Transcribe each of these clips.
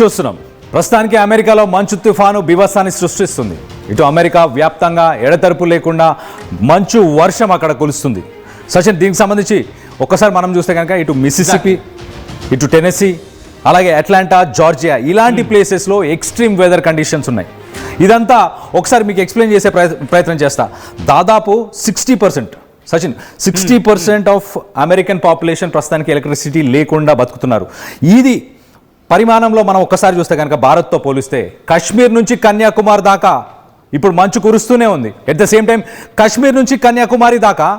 చూస్తున్నాం. ప్రస్తుతానికి అమెరికాలో మంచు తుఫాను బీభత్సాన్ని సృష్టిస్తుంది. ఇటు అమెరికా వ్యాప్తంగా ఎడతెరపు లేకుండా మంచు వర్షం అక్కడ కురుస్తుంది. సచిన్, దీనికి సంబంధించి ఒక్కసారి మనం చూస్తే కనుక ఇటు మిసిసిపి, ఇటు టెనెసీ, అలాగే అట్లాంటా, జార్జియా ఇలాంటి ప్లేసెస్లో ఎక్స్ట్రీమ్ వెదర్ కండిషన్స్ ఉన్నాయి. ఇదంతా ఒకసారి మీకు ఎక్స్ప్లెయిన్ చేసే ప్రయత్నం చేస్తా. దాదాపు 60% సచిన్ 60% ఆఫ్ అమెరికన్ పాపులేషన్ ప్రస్తుతానికి ఎలక్ట్రిసిటీ లేకుండా బతుకుతున్నారు. ఇది పరిమాణంలో మనం ఒక్కసారి చూస్తే కనుక భారత్తో పోలిస్తే కాశ్మీర్ నుంచి కన్యాకుమారి దాకా ఇప్పుడు మంచు కురుస్తూనే ఉంది. At the same time Kashmir నుంచి కన్యాకుమారి దాకా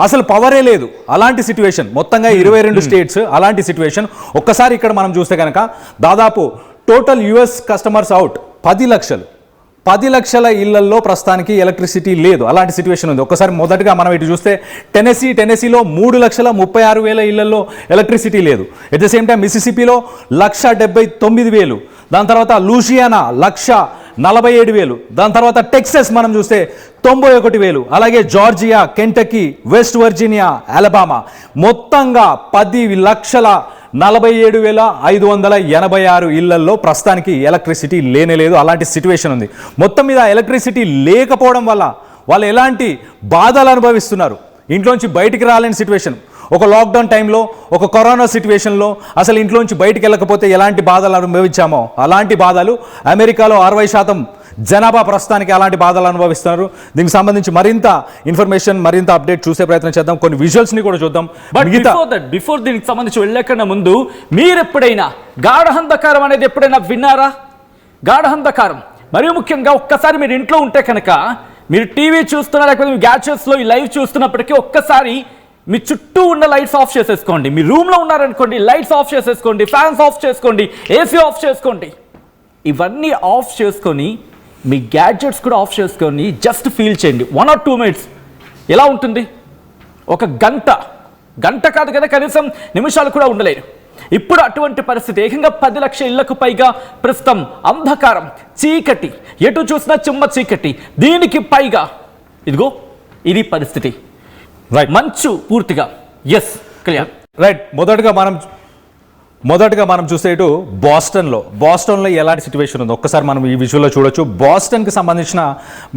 అసలు పవరే లేదు. అలాంటి సిచ్యువేషన్ మొత్తంగా 22 స్టేట్స్ అలాంటి సిచ్యువేషన్. ఒక్కసారి ఇక్కడ మనం చూస్తే కనుక దాదాపు టోటల్ US కస్టమర్స్ అవుట్ 10 లక్షల ఇళ్లలో ప్రస్తుతానికి ఎలక్ట్రిసిటీ లేదు. అలాంటి సిచ్యువేషన్ ఉంది. ఒక్కసారి మొదటగా మనం ఇటు చూస్తే టెనెసీలో 3,36,000 ఇళ్లలో ఎలక్ట్రిసిటీ లేదు. ఎట్ ద సేమ్ టైం మిసిసిపిలో 1,79,000, దాని తర్వాత లూసియానా 1,47,000, దాని తర్వాత టెక్సస్ మనం చూస్తే 91,000, అలాగే Georgia, Kentucky, west Virginia, Alabama మొత్తంగా 10,47,586 ఇళ్లలో ప్రస్తుతానికి ఎలక్ట్రిసిటీ లేనేలేదు. అలాంటి సిచ్యువేషన్ ఉంది. మొత్తం మీద ఎలక్ట్రిసిటీ లేకపోవడం వల్ల వాళ్ళు ఎలాంటి బాధలు అనుభవిస్తున్నారు, ఇంట్లోంచి బయటికి రాలేని సిచ్యువేషన్. ఒక లాక్డౌన్ టైంలో, ఒక కరోనా సిచ్యువేషన్లో అసలు ఇంట్లోంచి బయటికి వెళ్ళకపోతే ఎలాంటి బాధలు అనుభవించామో అలాంటి బాధలు అమెరికాలో 60% జనాభా ప్రస్తుతానికి అలాంటి బాధలు అనుభవిస్తున్నారు. దీనికి సంబంధించి మరింత ఇన్ఫర్మేషన్, మరింత అప్డేట్ చూసే ప్రయత్నం చేద్దాం. కొన్ని విజువల్స్ని కూడా చూద్దాం. బిఫోర్ దీనికి సంబంధించి వెళ్ళకన్నా ముందు మీరు ఎప్పుడైనా గాఢహంధకారం అనేది ఎప్పుడైనా విన్నారా? గాఢహంధకారం మరియు ముఖ్యంగా ఒక్కసారి మీరు ఇంట్లో ఉంటే కనుక, మీరు టీవీ చూస్తున్నా లేకపోతే మీ గ్యాడ్జెట్స్లో ఈ లైవ్ చూస్తున్నప్పటికీ ఒక్కసారి మీ చుట్టూ ఉన్న లైట్స్ ఆఫ్ చేసేసుకోండి. మీ రూమ్లో ఉన్నారనుకోండి, లైట్స్ ఆఫ్ చేసేసుకోండి, ఫ్యాన్స్ ఆఫ్ చేసుకోండి, ఏసీ ఆఫ్ చేసుకోండి. ఇవన్నీ ఆఫ్ చేసుకొని మీ గ్యాడ్జెట్స్ కూడా ఆఫ్ చేసుకొని జస్ట్ ఫీల్ చేయండి 1 or 2 minutes. ఎలా ఉంటుంది? ఒక గంట కాదు కదా, కనీసం నిమిషాలు కూడా ఉండలేరు. ఇప్పుడు అటువంటి పరిస్థితి. ఏకంగా 10 లక్షల ఇళ్లకు పైగా ప్రస్తుతం అంధకారం, చీకటి, ఎటు చూసినా చిమ్మ చీకటి. దీనికి పైగా ఇదిగో ఇది పరిస్థితి. రైట్, మంచు పూర్తిగా. Yes Kalyan, right. మొదటగా మనం చూస్తే ఇటు బాస్టన్లో ఎలాంటి సిచ్యువేషన్ ఉందో ఒక్కసారి మనం ఈ విజువల్లో చూడొచ్చు. బాస్టన్కి సంబంధించిన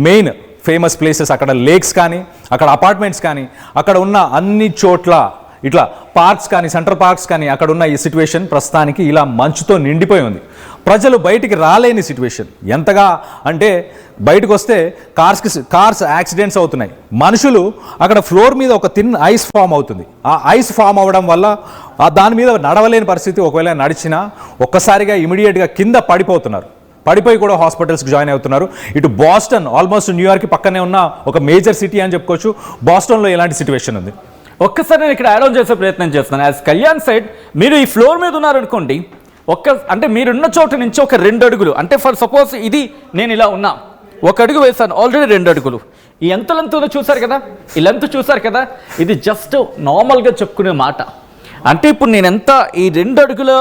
మెయిన్ ఫేమస్ ప్లేసెస్, అక్కడ లేక్స్ కానీ, అక్కడ అపార్ట్మెంట్స్ కానీ, అక్కడ ఉన్న అన్ని చోట్ల ఇట్లా పార్క్స్ కానీ, సెంట్రల్ పార్క్స్ కానీ, అక్కడ ఉన్న ఈ సిచ్యువేషన్ ప్రస్తుతానికి ఇలా మంచుతో నిండిపోయి ఉంది. ప్రజలు బయటికి రాలేని సిచ్యువేషన్. ఎంతగా అంటే బయటకు వస్తే కార్స్ యాక్సిడెంట్స్ అవుతున్నాయి. మనుషులు అక్కడ ఫ్లోర్ మీద ఒక థిన్ ఐస్ ఫామ్ అవుతుంది. ఆ ఐస్ ఫామ్ అవ్వడం వల్ల దాని మీద నడవలేని పరిస్థితి. ఒకవేళ నడిచినా ఒక్కసారిగా ఇమీడియట్గా కింద పడిపోయి కూడా హాస్పిటల్స్కి జాయిన్ అవుతున్నారు. ఇటు బాస్టన్ ఆల్మోస్ట్ న్యూయార్క్ పక్కనే ఉన్న ఒక మేజర్ సిటీ అని చెప్పుకోవచ్చు. బాస్టన్లో ఎలాంటి సిచ్యువేషన్ ఉంది? ఒక్కసారి నేను ఇక్కడ యాడ్ ఆన్ చేసే ప్రయత్నం చేస్తున్నాను. యాజ్ కళ్యాణ్ సైడ్, మీరు ఈ ఫ్లోర్ మీద ఉన్నారనుకోండి, అంటే మీరున్న చోట నుంచి ఒక 2 అడుగులు, అంటే ఫర్ సపోజ్ ఇది నేను ఇలా ఉన్నా, 1 అడుగు వేసాను, ఆల్రెడీ 2 అడుగులు. ఈ ఎంత లెంత్ ఉందో చూసారు కదా, ఈ లెంత్ చూసారు కదా, ఇది జస్ట్ నార్మల్గా చెప్పుకునే మాట. అంటే ఇప్పుడు నేను ఎంత ఈ 2 అడుగుల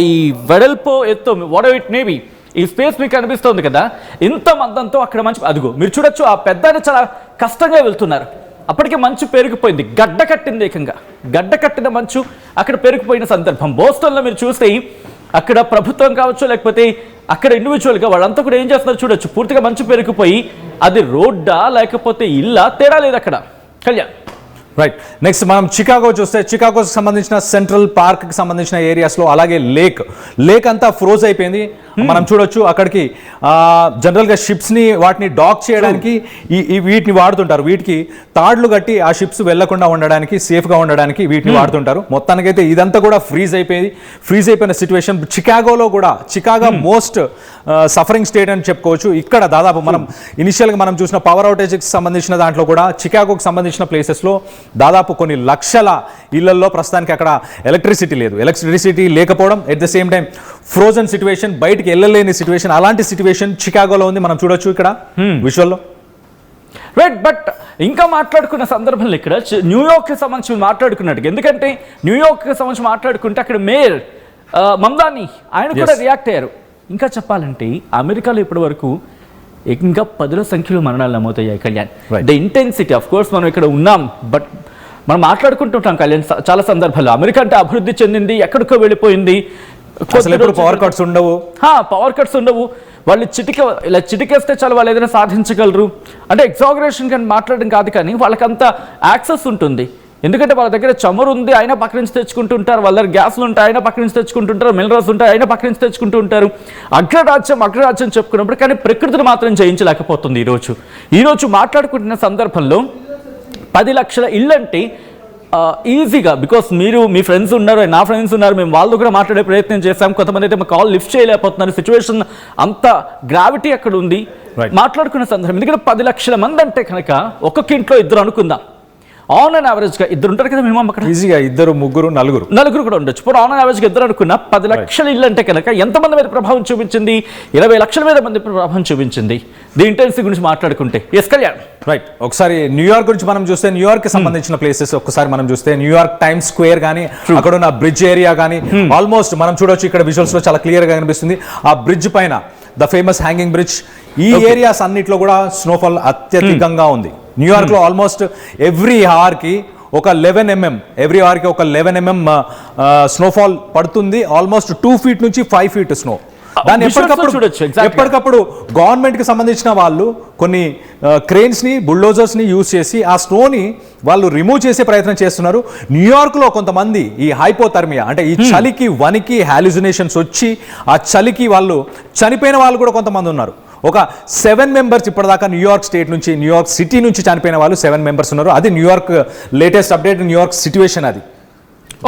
ఈ వెడల్పు ఎత్తు వాట్ ఎవర్ ఇట్ మేబీ, ఈ స్పేస్ మీకు అనిపిస్తుంది కదా, ఇంత మందంతో అక్కడ మంచి అదుగు మీరు చూడొచ్చు. ఆ పెద్ద చాలా కష్టంగా వెళ్తున్నారు. అప్పటికే మంచు పెరిగిపోయింది, గడ్డ కట్టిన మంచు అక్కడ పెరిగిపోయిన సందర్భం. బోస్టన్లో మీరు చూస్తే అక్కడ ప్రభుత్వం కావచ్చు, లేకపోతే అక్కడ ఇండివిజువల్గా వాళ్ళంతా కూడా ఏం చేస్తున్నారు చూడొచ్చు. పూర్తిగా మంచు పెరిగిపోయి అది రోడ్డా లేకపోతే ఇల్లా తేడా లేదు అక్కడ. కళ్యాణ్, రైట్. నెక్స్ట్ మనం చికాగో చూస్తే, చికాగోకి సంబంధించిన సెంట్రల్ పార్క్కి సంబంధించిన ఏరియాస్లో, అలాగే లేక్ అంతా ఫ్రోజ్ అయిపోయింది. మనం చూడొచ్చు. అక్కడికి జనరల్గా షిప్స్ని వాటిని డాక్ చేయడానికి వీటిని వాడుతుంటారు. వీటికి తాడ్లు కట్టి ఆ షిప్స్ వెళ్లకుండా ఉండడానికి, సేఫ్గా ఉండడానికి వీటిని వాడుతుంటారు. మొత్తానికైతే ఇదంతా కూడా ఫ్రీజ్ అయిపోయిన situation. Chicago most suffering state అని చెప్పుకోవచ్చు. ఇక్కడ దాదాపు మనం ఇనిషియల్గా మనం చూసిన పవర్ అవుటేజ్కి సంబంధించిన దాంట్లో కూడా చికాగోకి సంబంధించిన ప్లేసెస్లో దాదాపు కొన్ని లక్షల ఇళ్లలో ప్రస్తుతానికి అక్కడ ఎలక్ట్రిసిటీ లేకపోవడం, at the same time frozen situation, బయటికి వెళ్ళలేని సిచ్యువేషన్. అలాంటి సిచ్యువేషన్ చికాగోలో ఉంది. మనం చూడొచ్చు ఇక్కడ విజువల్లో. రైట్. బట్ ఇంకా మాట్లాడుకున్న సందర్భంలో ఇక్కడ న్యూయార్క్కి సంబంధించి మాట్లాడుకున్నట్టు, ఎందుకంటే న్యూయార్క్కి సంబంధించి మాట్లాడుకుంటే అక్కడ మేయర్ మమ్దాని ఆయన కూడా రియాక్ట్ అయ్యారు. ఇంకా చెప్పాలంటే అమెరికాలో ఇప్పటి వరకు ఇంకా 10ల సంఖ్యలో మరణాలు నమోదయ్యాయి. Kalyan, the intensity of course మనం ఇక్కడ ఉన్నాం, బట్ మనం మాట్లాడుకుంటుంటాం కళ్యాణ్ చాలా సందర్భాల్లో అమెరికా అంటే అభివృద్ధి చెందింది, ఎక్కడికో వెళ్ళిపోయింది, అసలు ఎప్పుడు పవర్ కట్స్ ఉండవు. పవర్ కట్స్ ఉండవు. వాళ్ళు ఇలా చిటికేస్తే చాలు వాళ్ళు ఏదైనా సాధించగలరు. అంటే ఎగ్జాగరేషన్ కానీ మాట్లాడడం కాదు, కానీ వాళ్ళకంత యాక్సెస్ ఉంటుంది. ఎందుకంటే వాళ్ళ దగ్గర చమురు ఉంది, అయినా పక్క నుంచి తెచ్చుకుంటుంటారు. వాళ్ళ దగ్గర గ్యాస్లు ఉంటాయి, అయినా పక్క నుంచి తెచ్చుకుంటుంటారు. మినరల్స్ ఉంటాయి, అయినా పక్క నుంచి తెచ్చుకుంటూ ఉంటారు. అగ్రరాజ్యం చెప్పుకున్నప్పుడు కానీ ప్రకృతిని మాత్రం జయించలేకపోతుంది. ఈరోజు మాట్లాడుకుంటున్న సందర్భంలో 10 లక్షల ఇళ్ళు అంటే ఈజీగా, బికాస్ మీరు మీ ఫ్రెండ్స్ ఉన్నారు, నా ఫ్రెండ్స్ ఉన్నారు, మేము వాళ్ళతో కూడా మాట్లాడే ప్రయత్నం చేశాం. కొంతమంది అయితే మా కాల్ లిఫ్ట్ చేయలేకపోతున్నారు. సిచ్యువేషన్ అంత గ్రావిటీ అక్కడ ఉంది. మాట్లాడుకునే సందర్భం ఎందుకంటే 10 లక్షల మంది అంటే కనుక ఒక్కొక్క ఇంట్లో 2 అనుకుందాం. ఆన్ అండ్ యావరేజ్గా 2 ఉంటారు కదా మినిమం అక్కడ. ఈజీగా 2, 3, 4 కూడా ఉండొచ్చు. ఇప్పుడు ఆన్ అండ్ యావరేజ్గా 2 అనుకున్న 10 లక్షల ఇల్లు అంటే కనుక ఎంతమంది మీద ప్రభావం చూపించింది? 20 లక్షల మీద మంది ప్రభావం చూపించింది. ది ఇంటెన్సిటీ గురించి మాట్లాడుకుంటే. Yes Kalyan, right. ఒకసారి న్యూయార్క్ గురించి మనం చూస్తే, న్యూయార్క్ కి సంబంధించిన ప్లేసెస్ ఒకసారి మనం చూస్తే, న్యూయార్క్ టైమ్స్ స్క్వేర్ కానీ, అక్కడ ఉన్న బ్రిడ్జ్ ఏరియా కానీ ఆల్మోస్ట్ మనం చూడొచ్చు. ఇక్కడ విజువల్స్ లో చాలా క్లియర్ గా కనిపిస్తుంది. ఆ బ్రిడ్జ్ పైన ద ఫేమస్ హ్యాంగింగ్ బ్రిడ్జ్, ఈ ఏరియాస్ అన్నిట్లో కూడా స్నోఫాల్ అత్యధికంగా ఉంది. న్యూయార్క్ లో ఆల్మోస్ట్ ఎవ్రీ అవర్ కి ఒక 11 mm స్నోఫాల్ పడుతుంది. ఆల్మోస్ట్ 2 feet నుంచి 5 feet స్నో. దాన్ని ఎప్పటికప్పుడు గవర్నమెంట్ కి సంబంధించిన వాళ్ళు కొన్ని క్రేన్స్ ని, బుల్డోజర్స్ ని యూజ్ చేసి ఆ స్నోని వాళ్ళు రిమూవ్ చేసే ప్రయత్నం చేస్తున్నారు. న్యూయార్క్ లో కొంతమంది ఈ హైపోథర్మియా అంటే ఈ చలికి వనికి హాల్యూసినేషన్స్ వచ్చి ఆ చలికి వాళ్ళు చనిపోయిన వాళ్ళు కూడా కొంతమంది ఉన్నారు. ఒక 7 members ఇప్పటిదాకా న్యూయార్క్ స్టేట్ నుంచి, న్యూయార్క్ సిటీ నుంచి చనిపోయిన వాళ్ళు 7 members ఉన్నారు. అది New York latest update, New York situation అది.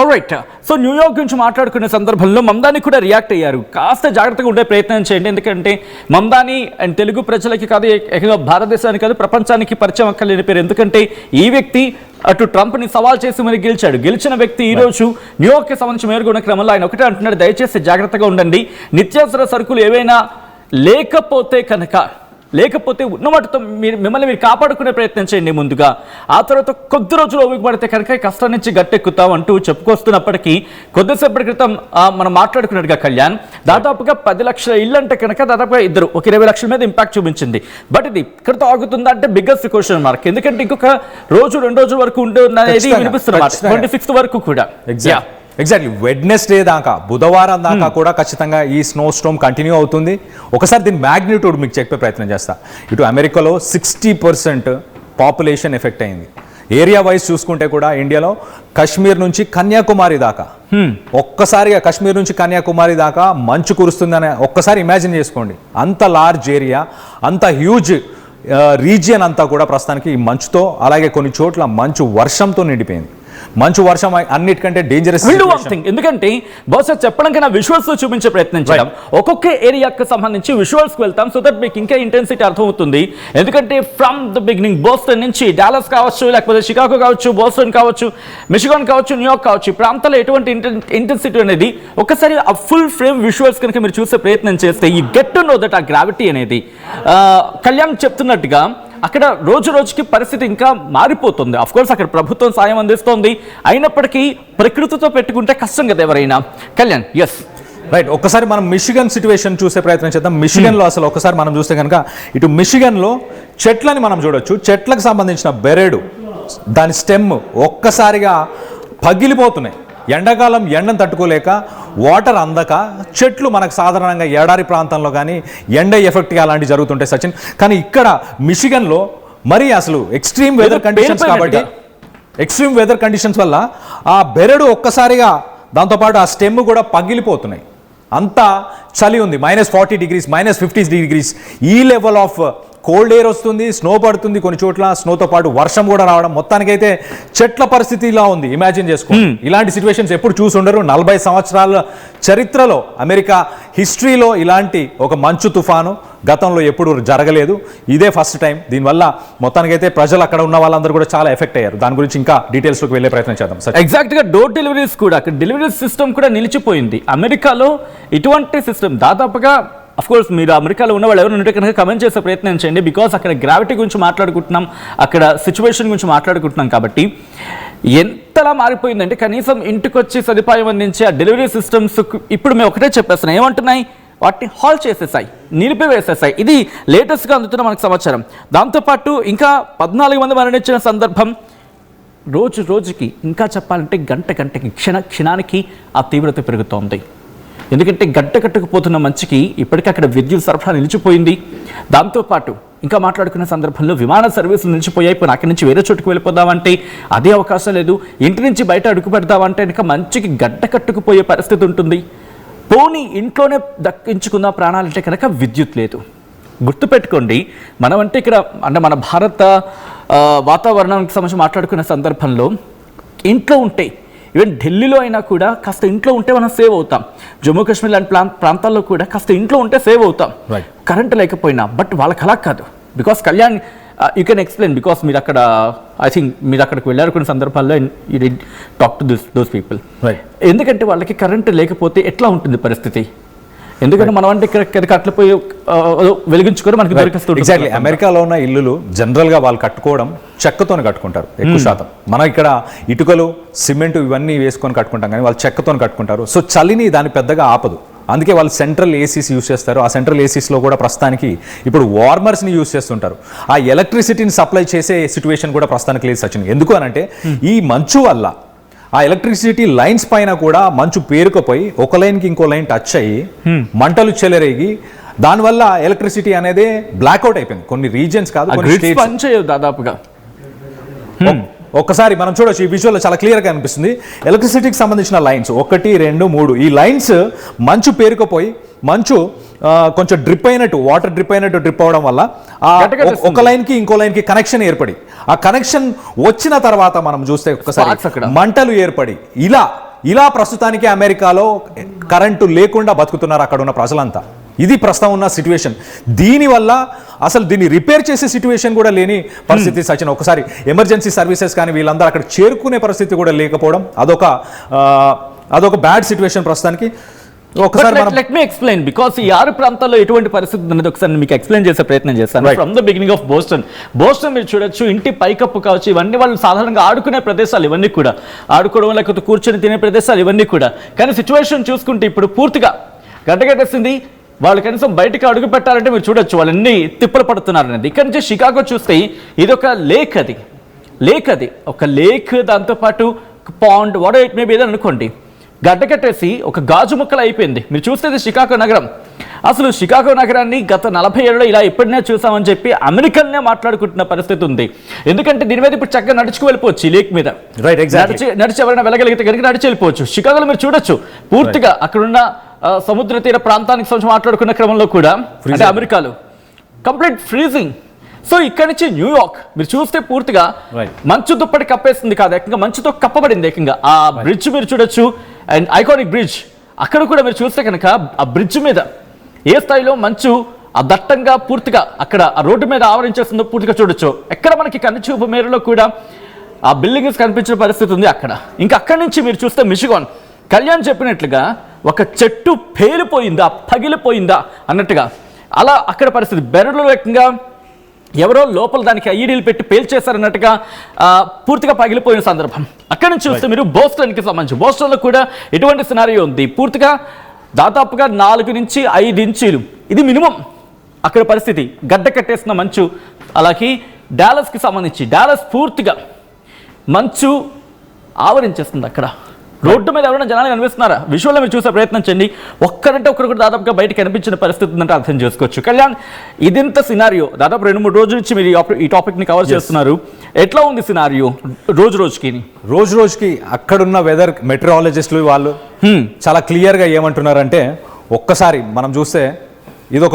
ఆల్రైట్. సో న్యూయార్క్ గురించి మాట్లాడుకునే సందర్భంలో మమ్దాని కూడా రియాక్ట్ అయ్యారు. కాస్త జాగ్రత్తగా ఉండే ప్రయత్నం చేయండి. ఎందుకంటే మమ్దాని అండ్ తెలుగు ప్రజలకి కాదు, భారతదేశానికి కాదు, ప్రపంచానికి పరిచయం అక్కర్లేని పేరు. ఎందుకంటే ఈ వ్యక్తి అటు ట్రంప్ని సవాల్ చేసి మరి గెలిచిన వ్యక్తి. ఈరోజు న్యూయార్క్కి సంబంధించి మేలుకున్న క్రమంలో ఆయన ఒకటే అంటున్నాడు, దయచేసి జాగ్రత్తగా ఉండండి. నిత్యావసర సరుకులు ఏవైనా లేకపోతే ఉన్నవాటితో మిమ్మల్ని మీరు కాపాడుకునే ప్రయత్నం చేయండి ముందుగా. ఆ తర్వాత కొద్ది రోజులు ఓపికపడితే కనుక కష్టం నుంచి గట్టెక్కుతాం అంటూ చెప్పుకొస్తున్నప్పటికీ కొద్దిసేపటి క్రితం మనం మాట్లాడుకున్నట్టుగా కళ్యాణ్, దాదాపుగా 10 లక్షల ఇల్లు అంటే కనుక దాదాపుగా ఒక 20 లక్షల మీద ఇంపాక్ట్ చూపించింది. బట్ ఇది ఇక్కడతో ఆగుతుందా అంటే బిగ్గెస్ట్ క్వశ్చన్ మార్క్. ఎందుకంటే ఇంకొక 2 రోజుల వరకు ఉంటుంది అనేది వినిపిస్తున్నారు. 26th వరకు కూడా. ఎగ్జాక్ట్లీ వెడ్నెస్డే దాకా, బుధవారం దాకా కూడా ఖచ్చితంగా ఈ స్నో స్టోమ్ కంటిన్యూ అవుతుంది. ఒకసారి దీని మ్యాగ్నిట్యూడ్ మీకు చెప్పే ప్రయత్నం చేస్తా. ఇటు అమెరికాలో 60% పాపులేషన్ ఎఫెక్ట్ అయింది. ఏరియా వైజ్ చూసుకుంటే కూడా ఇండియాలో కశ్మీర్ నుంచి కన్యాకుమారి దాకా, ఒక్కసారిగా కశ్మీర్ నుంచి కన్యాకుమారి దాకా మంచు కురుస్తుందని ఒక్కసారి ఇమాజిన్ చేసుకోండి. అంత లార్జ్ ఏరియా, అంత హ్యూజ్ రీజియన్ అంతా కూడా ప్రస్తుతానికి ఈ మంచుతో, అలాగే కొన్ని చోట్ల మంచు వర్షంతో నిండిపోయింది. మంచు వర్షం అన్నిటికంటే డేంజరస్. ఎందుకంటే బహుశా చెప్పడం కన్నా విజువల్స్ తో చూపించే ప్రయత్నం చేద్దాం. ఒక్కొక్క ఏరియాకి సంబంధించి విజువల్స్ కి వెళ్తాం, సో దట్ మీకు ఇంకా ఇంటెన్సిటీ అర్థమవుతుంది. ఎందుకంటే ఫ్రమ్ ద బిగినింగ్ బోస్టన్ నుంచి డాలస్ కావచ్చు, లేకపోతే షికాగో కావచ్చు, బోస్టన్ కావచ్చు, మిషిగాన్ కావచ్చు, న్యూయార్క్ కావచ్చు, ఈ ప్రాంతాల్లో ఎటువంటి ఇంటెన్సిటీ అనేది ఒకసారి ఆ ఫుల్ ఫ్రేమ్ విజువల్స్ కనుక మీరు చూసే ప్రయత్నం చేస్తే ఈ గెట్ టు నో దట్ ఆ గ్రావిటీ అనేది కళ్యాణ్ చెప్తున్నట్టుగా అక్కడ రోజు రోజుకి పరిస్థితి ఇంకా మారిపోతుంది. అఫ్ కోర్స్ అక్కడ ప్రభుత్వం సాయం అందిస్తోంది, అయినప్పటికీ ప్రకృతితో పెట్టుకుంటే కష్టం కదా ఎవరైనా. Kalyan, yes right. ఒక్కసారి మనం మిషిగన్ సిచ్యువేషన్ చూసే ప్రయత్నం చేద్దాం. మిషిగన్లో అసలు ఒకసారి మనం చూస్తే కనుక ఇటు మిషిగన్లో చెట్లని మనం చూడొచ్చు. చెట్లకు సంబంధించిన బెరడు, దాని స్టెమ్ ఒక్కసారిగా పగిలిపోతున్నాయి. ఎండాకాలం ఎండను తట్టుకోలేక, వాటర్ అందక చెట్లు మనకు సాధారణంగా ఎడారి ప్రాంతంలో కానీ ఎండ ఎఫెక్ట్గా అలాంటివి జరుగుతుంటాయి సచిన్. కానీ ఇక్కడ మిషిగన్లో మరీ అసలు ఎక్స్ట్రీమ్ వెదర్ కండిషన్స్ కాబట్టి, ఎక్స్ట్రీమ్ వెదర్ కండిషన్స్ వల్ల ఆ బెరడు ఒక్కసారిగా, దాంతోపాటు ఆ స్టెమ్ కూడా పగిలిపోతున్నాయి. అంత చలి ఉంది. -40 degrees, -50 degrees ఈ లెవెల్ ఆఫ్ కోల్డ్ ఎయిర్ వస్తుంది, స్నో పడుతుంది, కొన్ని చోట్ల స్నోతో పాటు వర్షం కూడా రావడం. మొత్తానికైతే చెట్ల పరిస్థితి ఇలా ఉంది. ఇమాజిన్ చేసుకోండి, ఇలాంటి సిచ్యువేషన్స్ ఎప్పుడు చూసి ఉండరు. 40 సంవత్సరాల చరిత్రలో, అమెరికా హిస్టరీలో ఇలాంటి ఒక మంచు తుఫాను గతంలో ఎప్పుడు జరగలేదు. ఇదే ఫస్ట్ టైం. దీనివల్ల మొత్తానికైతే ప్రజలు అక్కడ ఉన్న వాళ్ళందరూ కూడా చాలా ఎఫెక్ట్ అయ్యారు. దాని గురించి ఇంకా డీటెయిల్స్లోకి వెళ్ళే ప్రయత్నం చేద్దాం. ఎగ్జాక్ట్గా డోర్ డెలివరీస్ కూడా, అక్కడ డెలివరీ సిస్టమ్ కూడా నిలిచిపోయింది. అమెరికాలో ఇటువంటి సిస్టమ్ దాదాపుగా, అఫ్ కోర్స్ మీరు అమెరికాలో ఉన్న వాళ్ళు ఎవరు ఉంటే కనుక కమెంట్ చేసే ప్రయత్నం చేయండి. బికాస్ అక్కడ గ్రావిటీ గురించి మాట్లాడుకుంటున్నాం, అక్కడ సిచ్యువేషన్ గురించి మాట్లాడుకుంటున్నాం కాబట్టి ఎంతలా మారిపోయిందంటే కనీసం ఇంటికి వచ్చి సదుపాయం అందించే ఆ డెలివరీ సిస్టమ్స్ ఇప్పుడు మేము ఒకటే చెప్పేస్తున్నాం, ఏమంటున్నాయి, వాటిని హాల్ చేసేసాయి, నిలిపివేసేసాయి. ఇది లేటెస్ట్గా అందుతున్న మనకు సమాచారం. దాంతోపాటు ఇంకా 14 మంది మరణించిన సందర్భం. రోజుకి ఇంకా చెప్పాలంటే గంటకి క్షణానికి ఆ తీవ్రత పెరుగుతోంది. ఎందుకంటే గడ్డ కట్టుకుపోతున్న మంచుకి ఇప్పటికీ అక్కడ విద్యుత్ సరఫరా నిలిచిపోయింది. దాంతోపాటు ఇంకా మాట్లాడుకునే సందర్భంలో విమాన సర్వీసులు నిలిచిపోయాయి. ఇప్పుడు అక్కడి నుంచి వేరే చోటుకు వెళ్ళిపోదామంటే అదే అవకాశం లేదు. ఇంటి నుంచి బయట అడుగు పెడదామంటే ఇంకా మంచుకి గడ్డ కట్టుకుపోయే పరిస్థితి ఉంటుంది. పోనీ ఇంట్లోనే దక్కించుకున్న ప్రాణాలంటే కనుక విద్యుత్ లేదు. గుర్తుపెట్టుకోండి, మనం అంటే ఇక్కడ అంటే మన భారత వాతావరణానికి సంబంధించి మాట్లాడుకునే సందర్భంలో ఇంట్లో ఉంటే, ఈవెన్ ఢిల్లీలో అయినా కూడా కాస్త ఇంట్లో ఉంటే మనం సేవ్ అవుతాం. జమ్మూ కాశ్మీర్ లాంటి ప్రాంతాల్లో కూడా కాస్త ఇంట్లో ఉంటే సేవ్ అవుతాం కరెంట్ లేకపోయినా. బట్ వాళ్ళకి అలా కాదు. Because Kalyan you can explain, because మీరు అక్కడ ఐ థింక్ మీరు అక్కడికి వెళ్ళారు కొన్ని సందర్భాల్లో, you did talk to those people. ఎందుకంటే వాళ్ళకి కరెంట్ లేకపోతే ఎట్లా ఉంటుంది పరిస్థితి? ఎందుకంటే మనం అంటే ఇక్కడ కట్లపోయి వెలిగించుకొని మనకి దొరికిస్తుంది. ఎగ్జాక్ట్లీ. అమెరికాలో ఉన్న ఇల్లులు జనరల్గా వాళ్ళు కట్టుకోవడం చెక్కతోనే కట్టుకుంటారు ఎక్కువ శాతం. మనం ఇక్కడ ఇటుకలు, సిమెంట్ ఇవన్నీ వేసుకొని కట్టుకుంటాం, కానీ వాళ్ళు చెక్కతోనే కట్టుకుంటారు. సో చలిని దాన్ని పెద్దగా ఆపదు. అందుకే వాళ్ళు సెంట్రల్ ఏసీస్ యూస్ చేస్తారు. ఆ సెంట్రల్ ఏసీస్లో కూడా ప్రస్తుతానికి ఇప్పుడు వార్మర్స్ని యూస్ చేస్తుంటారు. ఆ ఎలక్ట్రిసిటీని సప్లై చేసే సిచ్యువేషన్ కూడా ప్రస్తుతానికి లేదు సచిన్. ఎందుకు అనంటే ఈ మంచు వల్ల ఆ ఎలక్ట్రిసిటీ లైన్స్ పైన కూడా మంచు పేరుకుపోయి ఒక లైన్కి ఇంకో లైన్ టచ్ అయ్యి మంటలు చెలరేగి దానివల్ల ఎలక్ట్రిసిటీ అనేది బ్లాక్అవుట్ అయిపోయింది. కొన్ని రీజియన్స్ కాదు, దాదాపుగా. ఒక్కసారి మనం చూడొచ్చు, ఈ విజువల్లో చాలా క్లియర్గా అనిపిస్తుంది. ఎలక్ట్రిసిటీకి సంబంధించిన లైన్స్ 1, 2, 3 ఈ లైన్స్ మంచు పేరుకుపోయి మంచు కొంచెం డ్రిప్ అయినట్టు, వాటర్ డ్రిప్ అయినట్టు డ్రిప్ అవడం వల్ల ఒక లైన్కి ఇంకో లైన్కి కనెక్షన్ ఏర్పడి, ఆ కనెక్షన్ వచ్చిన తర్వాత మనం చూస్తే ఒక్కసారి మంటలు ఏర్పడి ఇలా ప్రస్తుతానికి అమెరికాలో కరెంటు లేకుండా బతుకుతున్నారు అక్కడ ఉన్న ప్రజలంతా. ఇది ప్రస్తుతం ఉన్న సిచ్యువేషన్. దీనివల్ల అసలు దీన్ని రిపేర్ చేసే సిచ్యువేషన్ కూడా లేని పరిస్థితి సచిన్. ఒకసారి ఎమర్జెన్సీ సర్వీసెస్ కానీ వీళ్ళందరూ అక్కడ చేరుకునే పరిస్థితి కూడా లేకపోవడం అదొక బ్యాడ్ సిచ్యువేషన్ ప్రస్తుతానికి. లెట్ మీ ఎక్స్ప్లెయిన్, బికాస్ ఈ 6 ప్రాంతాల్లో ఎటువంటి పరిస్థితి ఉన్నది ఒకసారి మీకు ఎక్స్ప్లెయిన్ చేసే ప్రయత్నం చేస్తాను. From the beginning of Boston మీరు చూడొచ్చు, ఇంటి పైకప్పు కావచ్చు, ఇవన్నీ వాళ్ళు సాధారణంగా ఆడుకునే ప్రదేశాలు, ఇవన్నీ కూడా ఆడుకోవడం లేకపోతే కూర్చొని తినే ప్రదేశాలు ఇవన్నీ కూడా. కానీ సిచ్యువేషన్ చూసుకుంటే ఇప్పుడు పూర్తిగా గడ్డగట్టేసింది. వాళ్ళు కనీసం బయటకు అడుగు పెట్టాలంటే మీరు చూడొచ్చు వాళ్ళన్నీ తిప్పలు పడుతున్నారు అనేది. ఇక్కడ నుంచి షికాగో చూస్తే ఇది ఒక లేక్, అది ఒక లేక్, దాంతోపాటు pond, what it may be అనుకోండి, గడ్డ కట్టేసి ఒక గాజు ముక్కలు అయిపోయింది. మీరు చూస్తే షికాగో నగరం. అసలు షికాగో నగరాన్ని గత 40 ఏళ్ళలో ఇలా ఎప్పుడైనా చూసామని చెప్పి అమెరికన్నే మాట్లాడుకుంటున్న పరిస్థితి ఉంది. ఎందుకంటే దీని మీద ఇప్పుడు చక్కగా నడుచుకు వెళ్ళిపోవచ్చు, ఈ లేక్ మీద నడిచి ఎవరైనా వెళ్ళగలిగితే కనుక నడిచి వెళ్ళిపోవచ్చు. షికాగోలో మీరు చూడొచ్చు పూర్తిగా అక్కడున్న సముద్ర తీర ప్రాంతానికి సంబంధించి మాట్లాడుకున్న క్రమంలో కూడా అంటే అమెరికాలో కంప్లీట్ ఫ్రీజింగ్. సో ఇక్కడ నుంచి న్యూయార్క్ మీరు చూస్తే పూర్తిగా మంచు దుప్పటి కప్పేస్తుంది కాదు, ఏకంగా మంచుతో కప్పబడింది ఏకంగా. ఆ బ్రిడ్జ్ మీరు చూడొచ్చు, అండ్ ఐకానిక్ బ్రిడ్జ్ అక్కడ కూడా మీరు చూస్తే కనుక ఆ బ్రిడ్జ్ మీద ఏ స్థాయిలో మంచు ఆ దట్టంగా పూర్తిగా అక్కడ ఆ రోడ్డు మీద ఆవరించేస్తుందో పూర్తిగా చూడొచ్చు. ఎక్కడ మనకి కన్నుచూపు మేరలో కూడా ఆ బిల్డింగ్స్ కనిపించిన పరిస్థితి ఉంది అక్కడ. ఇంకా అక్కడి నుంచి మీరు చూస్తే మిషిగాన్, కళ్యాణ్ చెప్పినట్లుగా ఒక చెట్టు పేలిపోయిందా పగిలిపోయిందా అన్నట్టుగా అలా అక్కడ పరిస్థితి. బెరడులో ఏకంగా ఎవరో లోపల దానికి ఐఈడీలు పెట్టి పేల్చేశారన్నట్టుగా పూర్తిగా పగిలిపోయిన సందర్భం. అక్కడి నుంచి చూస్తే మీరు బోస్టన్కి సంబంధించి, బోస్టన్లో కూడా ఎటువంటి సినారియో ఉంది. పూర్తిగా దాదాపుగా 4 నుంచి 5 ఇంచీలు ఇది మినిమం అక్కడ పరిస్థితి, గడ్డ కట్టేసిన మంచు. అలాగే డాలస్కి సంబంధించి, డాలస్ పూర్తిగా మంచు ఆవరించేస్తుంది. అక్కడ రోడ్డు మీద ఎవరైనా జనాలు కనిపిస్తున్నారా? విజువల్లో మీరు చూసే ప్రయత్నం చేయండి. ఒక్కరంటే ఒక్కరు కూడా దాదాపుగా బయట కనిపించిన పరిస్థితి ఉందంటే అర్థం చేసుకోవచ్చు. కళ్యాణ్, ఇదింత సినారియో దాదాపు 2-3 రోజుల నుంచి మీరు ఈ టాపిక్ని కవర్ చేస్తున్నారు. ఎట్లా ఉంది సినారియో రోజు రోజుకి అక్కడున్న వెదర్ మెటీరియాలజిస్టులు వాళ్ళు చాలా క్లియర్గా ఏమంటున్నారంటే, ఒక్కసారి మనం చూస్తే ఇది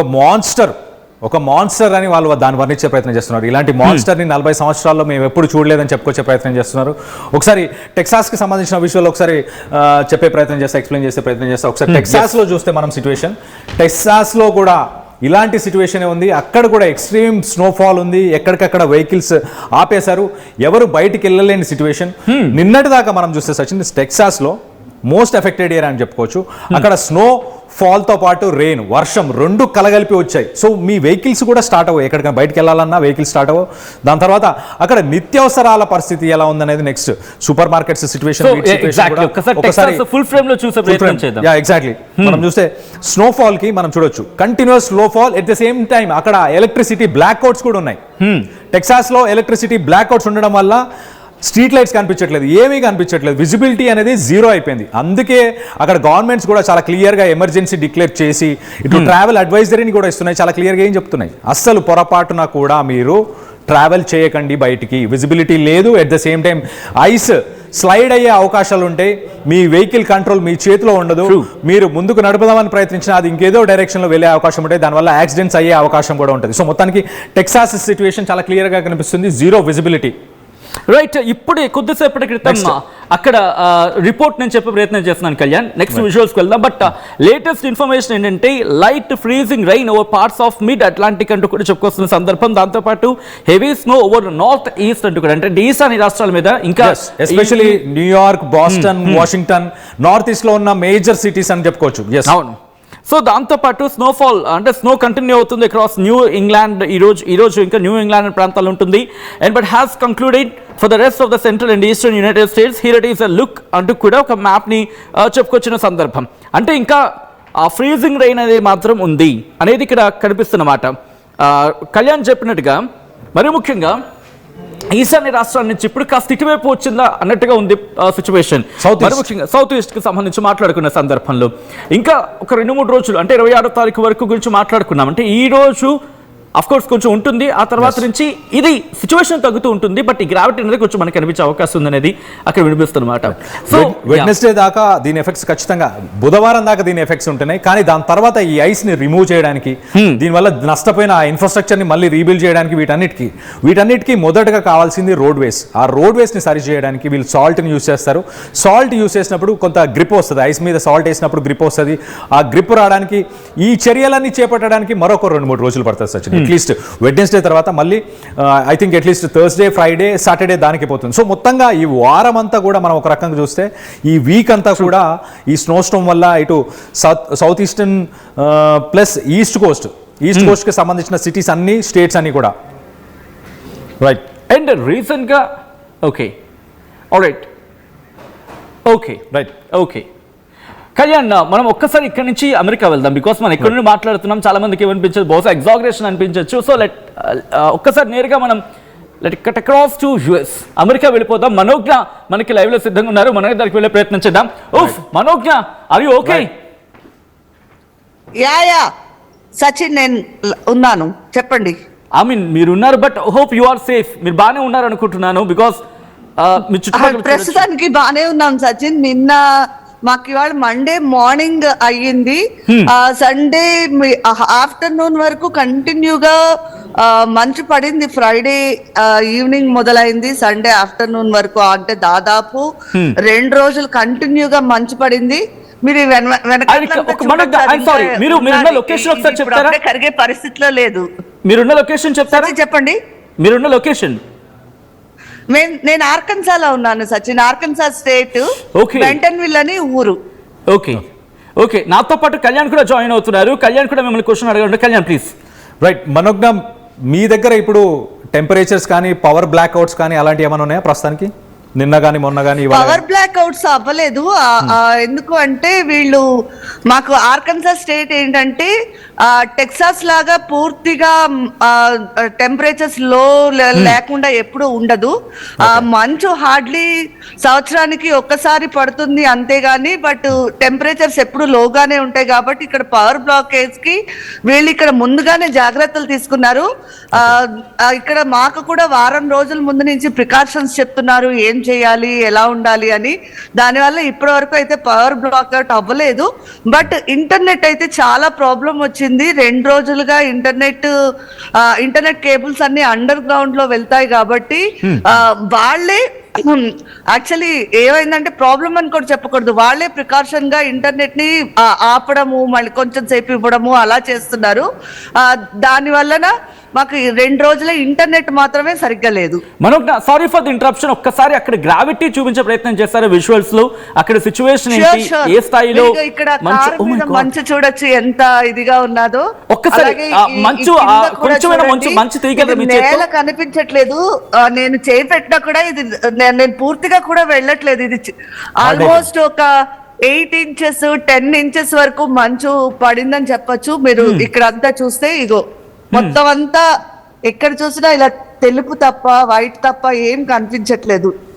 ఒక మాన్స్టర్ అని వాళ్ళు దాన్ని వర్ణించే ప్రయత్నం చేస్తున్నారు. ఇలాంటి మాన్స్టర్ని 40 సంవత్సరాల్లో మేము ఎప్పుడు చూడలేదని చెప్పుకొచ్చే ప్రయత్నం చేస్తున్నారు. ఒకసారి టెక్సాస్కి సంబంధించిన విషయాలు ఒకసారి ఎక్స్ప్లెయిన్ చేసే ప్రయత్నం చేస్తా. ఒకసారి టెక్సాస్లో చూస్తే మనం సిచ్యువేషన్, టెక్సాస్లో కూడా ఇలాంటి సిచ్యువేషనే ఉంది. అక్కడ కూడా ఎక్స్ట్రీమ్ స్నోఫాల్ ఉంది. ఎక్కడికక్కడ వెహికల్స్ ఆపేశారు, ఎవరు బయటికి వెళ్ళలేని సిచ్యువేషన్. నిన్నటి దాకా మనం చూస్తే సచిన్, టెక్సాస్లో మోస్ట్ ఎఫెక్టెడ్ ఏరియా అని చెప్పుకోవచ్చు. అక్కడ స్నో ఫాల్తో పాటు రెయిన్, వర్షం 2 కలగలిపి వచ్చాయి. సో మీ వెహికల్స్ కూడా స్టార్ట్ అవ్వవు, ఎక్కడికైనా బయటకు వెళ్ళాలన్నా వెహికల్స్ స్టార్ట్ అవ్వవు. దాని తర్వాత అక్కడ నిత్యావసరాల పరిస్థితి ఎలా ఉందనేది next, super markets situation. Exactly మనం చూస్తే స్నోఫాల్ కి మనం చూడొచ్చు continuous snowfall. At the same time అక్కడ ఎలక్ట్రిసిటీ బ్లాక్ అవుట్స్ కూడా ఉన్నాయి. టెక్సాస్ లో ఎలక్ట్రిసిటీ బ్లాక్ అవుట్స్ ఉండడం వల్ల స్ట్రీట్ లైట్స్ కనిపించట్లేదు, ఏమీ కనిపించట్లేదు, విజిబిలిటీ అనేది జీరో అయిపోయింది. అందుకే అక్కడ గవర్నమెంట్స్ కూడా చాలా క్లియర్గా ఎమర్జెన్సీ డిక్లేర్ చేసి ఇటు ట్రావెల్ అడ్వైజరీని కూడా ఇస్తున్నాయి. చాలా క్లియర్గా ఏం చెప్తున్నాయి, అస్సలు పొరపాటున కూడా మీరు ట్రావెల్ చేయకండి బయటికి, విజిబిలిటీ లేదు. At the same time ice slide అయ్యే అవకాశాలు ఉంటాయి, మీ వెహికల్ కంట్రోల్ మీ చేతిలో ఉండదు, మీరు ముందుకు నడుపుదామని ప్రయత్నించినా అది ఇంకేదో డైరెక్షన్లో వెళ్ళే అవకాశం ఉంటాయి, దానివల్ల యాక్సిడెంట్స్ అయ్యే అవకాశం కూడా ఉంటుంది. సో మొత్తానికి టెక్సాస్ సిచ్యువేషన్ చాలా క్లియర్గా కనిపిస్తుంది, జీరో విజిబిలిటీ. రైట్, ఇప్పుడు కొద్దిసేపటి క్రితం అక్కడ రిపోర్ట్ నేను చెప్పే ప్రయత్నం చేస్తున్నాను కళ్యాణ్. నెక్స్ట్ విజువల్స్కి వెళ్దాం. బట్ లేటెస్ట్ ఇన్ఫర్మేషన్ ఏంటంటే light freezing rain over parts of mid Atlantic అంటూ కూడా చెప్పుకొస్తున్న సందర్భం. దాంతోపాటు heavy snow over north east అంటూ కూడా, అంటే ఈశాన్య రాష్ట్రాల మీద, ఇంకా especially New York, Boston, Washington, north east లో ఉన్న మేజర్ సిటీస్ అని చెప్పుకోవచ్చు. అవును. సో దాంతోపాటు స్నోఫాల్ అంటే స్నో కంటిన్యూ అవుతుంది అక్రాస్ న్యూ ఇంగ్లాండ్. ఈరోజు ఇంకా న్యూ ఇంగ్లాండ్ ప్రాంతాల్లో ఉంటుంది. And but has concluded for the rest of the central and eastern United states. Here it is a look అంటూ కూడా ఒక మ్యాప్ని చెప్పుకొచ్చిన సందర్భం. అంటే ఇంకా ఆ ఫ్రీజింగ్ రైన్ అనేది మాత్రం ఉంది అనేది ఇక్కడ కనిపిస్తున్నమాట. కళ్యాణ్ చెప్పినట్టుగా మరి ముఖ్యంగా ఈశాన్య రాష్ట్రాల నుంచి ఇప్పుడు కాస్త ఇటువైపు వచ్చిందా అన్నట్టుగా ఉంది సిచ్యువేషన్. మరి ముఖ్యంగా సౌత్ ఈస్ట్ కి సంబంధించి మాట్లాడుకున్న సందర్భంలో ఇంకా ఒక 2-3 రోజులు అంటే 26వ తారీఖు వరకు గురించి మాట్లాడుకున్నాం. అంటే ఈ రోజు అఫ్ కోర్స్ కొంచెం ఉంటుంది, ఆ తర్వాత నుంచి ఇది సిచ్యువేషన్ తగ్గుతూ ఉంటుంది. బట్ ఈ గ్రావిటీ అనేది కొంచెం మనకి కనిపించే అవకాశం ఉంది అనేది అక్కడ వినిపిస్తున్నమాట. సో వెడ్నెస్డే దాకా దీని ఎఫెక్ట్స్ ఖచ్చితంగా, బుధవారం దాకా దీని ఎఫెక్ట్స్ ఉంటున్నాయి. కానీ దాని తర్వాత ఈ ఐస్ ని రిమూవ్ చేయడానికి, దీనివల్ల నష్టపోయిన ఇన్ఫ్రాస్ట్రక్చర్ ని మళ్ళీ రీబిల్డ్ చేయడానికి, వీటన్నిటికీ మొదటగా కావాల్సింది రోడ్ వేస్. ఆ రోడ్ వేస్ ని సరి చేయడానికి వీళ్ళు సాల్ట్ ని యూస్ చేస్తారు. సాల్ట్ యూస్ చేసినప్పుడు కొంత గ్రిప్ వస్తుంది, ఐస్ మీద సాల్ట్ వేసినప్పుడు గ్రిప్ వస్తుంది. ఆ గ్రిప్ రావడానికి, ఈ చర్యలన్నీ చేపట్టడానికి మరొక 2-3 రోజులు పడుతుంది సచిన్. అట్లీస్ట్ వెడ్నెస్డే తర్వాత మళ్ళీ I think at least Thursday, Friday, Saturday దానికి పోతుంది. సో మొత్తంగా ఈ వారం అంతా కూడా మనం ఒక రకంగా చూస్తే ఈ వీక్ అంతా కూడా ఈ స్నో స్టోమ్ వల్ల ఇటు సౌత్ ఈస్టర్న్ ప్లస్ ఈస్ట్ కోస్ట్కి సంబంధించిన సిటీస్ అన్ని, స్టేట్స్ అన్ని కూడా. రైట్. అండ్ రీసెంట్గా ఓకే కళ్యాణ్, మనం ఒక్కసారి ఇక్కడ నుంచి అమెరికా వెళ్దాం. బికాస్ మనం ఇక్కడ నుండి మాట్లాడుతున్నాం, చాలా మందికి ఏమనిపించదు, బహుశా ఎగ్జాగరేషన్ అనిపించవచ్చు. సో ఒక్కసారి నేరుగా మనం cut across to US, America వెళ్ళిపోదాం. మనోజ్ఞ మనకి లైవ్ లో సిద్ధంగా ఉన్నారు, మనం దానికి వెళ్ళే ప్రయత్నం చేద్దాం. Manogna, are you okay? Yeah Sachin, నేను ఉన్నాను, చెప్పండి. ఐ మీన్ మీరు ఉన్నారు, but hope you are safe. మీరు బాగానే ఉన్నారు అనుకుంటున్నాను. బికాస్ ప్రస్తుతానికి బాగానే ఉన్నాం సచిన్. నిన్న మాకు ఇవాళ మండే మార్నింగ్ అయ్యింది, సండే ఆఫ్టర్నూన్ వరకు కంటిన్యూగా మంచు పడింది. ఫ్రైడే ఈవినింగ్ మొదలైంది, సండే ఆఫ్టర్నూన్ వరకు, అంటే దాదాపు 2 రోజులు కంటిన్యూగా మంచు పడింది. మీరు కరిగే పరిస్థితిలో లేదు. మీరున్న లొకేషన్ చెప్తారా? చెప్పండి. మీరున్న లొకేషన్? నేను ఆర్కన్సాలో ఉన్నాను సచిన్, ఆర్కన్సా స్టేట్, బెంటన్విల్ అని ఊరు. ఓకే నాతో పాటు కళ్యాణ్ కూడా జాయిన్ అవుతున్నారు. కళ్యాణ్ కూడా మిమ్మల్ని క్వశ్చన్ అడగండి. కళ్యాణ్ ప్లీజ్. రైట్, మనోజ్ఞ, మీ దగ్గర ఇప్పుడు టెంపరేచర్స్ కానీ, పవర్ బ్లాక్ అవుట్స్ కానీ అలాంటివి ఏమైనా ఉన్నాయా ప్రస్తుతానికి? నిన్న కానీ మొన్న కానీ పవర్ బ్లాక్ అవుట్స్ అవ్వలేదు. ఎందుకు అంటే వీళ్ళు మాకు ఆర్కన్సా స్టేట్ ఏంటంటే టెక్సాస్ లాగా పూర్తిగా టెంపరేచర్స్ లో లేకుండా ఎప్పుడు ఉండదు. మంచు హార్డ్లీ సంవత్సరానికి ఒక్కసారి పడుతుంది అంతేగాని, బట్ టెంపరేచర్స్ ఎప్పుడు లోగానే ఉంటాయి. కాబట్టి ఇక్కడ పవర్ బ్లాకేజ్ కి వీళ్ళు ఇక్కడ ముందుగానే జాగ్రత్తలు తీసుకున్నారు. ఇక్కడ మాకు కూడా వారం రోజుల ముందు నుంచి ప్రికాషన్స్ చెప్తున్నారు, ఏం చేయాలి, ఎలా ఉండాలి అని. దానివల్ల ఇప్పటి వరకు అయితే పవర్ బ్లాక్ అవుట్ అవ్వలేదు. బట్ ఇంటర్నెట్ అయితే చాలా ప్రాబ్లం వచ్చింది. 2 రోజులుగా ఇంటర్నెట్ కేబుల్స్ అన్ని అండర్ గ్రౌండ్ లో వెళ్తాయి కాబట్టి వాళ్ళే యాక్చువల్లీ ఏమైందంటే ప్రాబ్లం అని కూడా చెప్పకూడదు, వాళ్ళే ప్రికాషన్ గా ఇంటర్నెట్ ని ఆపడము, మళ్ళీ కొంచెం సేపు ఇవ్వడము అలా చేస్తున్నారు. దాని వలన మాకు 2 రోజుల ఇంటర్నెట్ మాత్రమే సరిగ్గా లేదు. మనం సారీ ఫర్ ది ఇంటరప్షన్. ఒక్కసారి అక్కడ గ్రావిటీ చూపించే ప్రయత్నం చేస్తారు విజువల్స్ లో. అక్కడ సిచువేషన్ ఏంటి, ఏ స్థాయిలో ఇక్కడ మంచు చూడొచ్చు ఎంత ఇదిగా ఉన్నదో. ఒక్కసారి మంచు మంచు తీగలు నేల కనిపించట్లేదు. నేను చేయి పెట్టినా కూడా ఇది నేను పూర్తిగా కూడా వెళ్ళట్లేదు. ఇది ఆల్మోస్ట్ ఒక 8 ఇంచెస్ 10 ఇంచెస్ వరకు మంచు పడిందని చెప్పొచ్చు. మీరు ఇక్కడ అంతా చూస్తే ఇగో మొత్తం అంతా ఎక్కడ చూసినా ఇలా తెలుపు తప్ప వైట్ తప్ప ఏం కనిపించట్లేదు.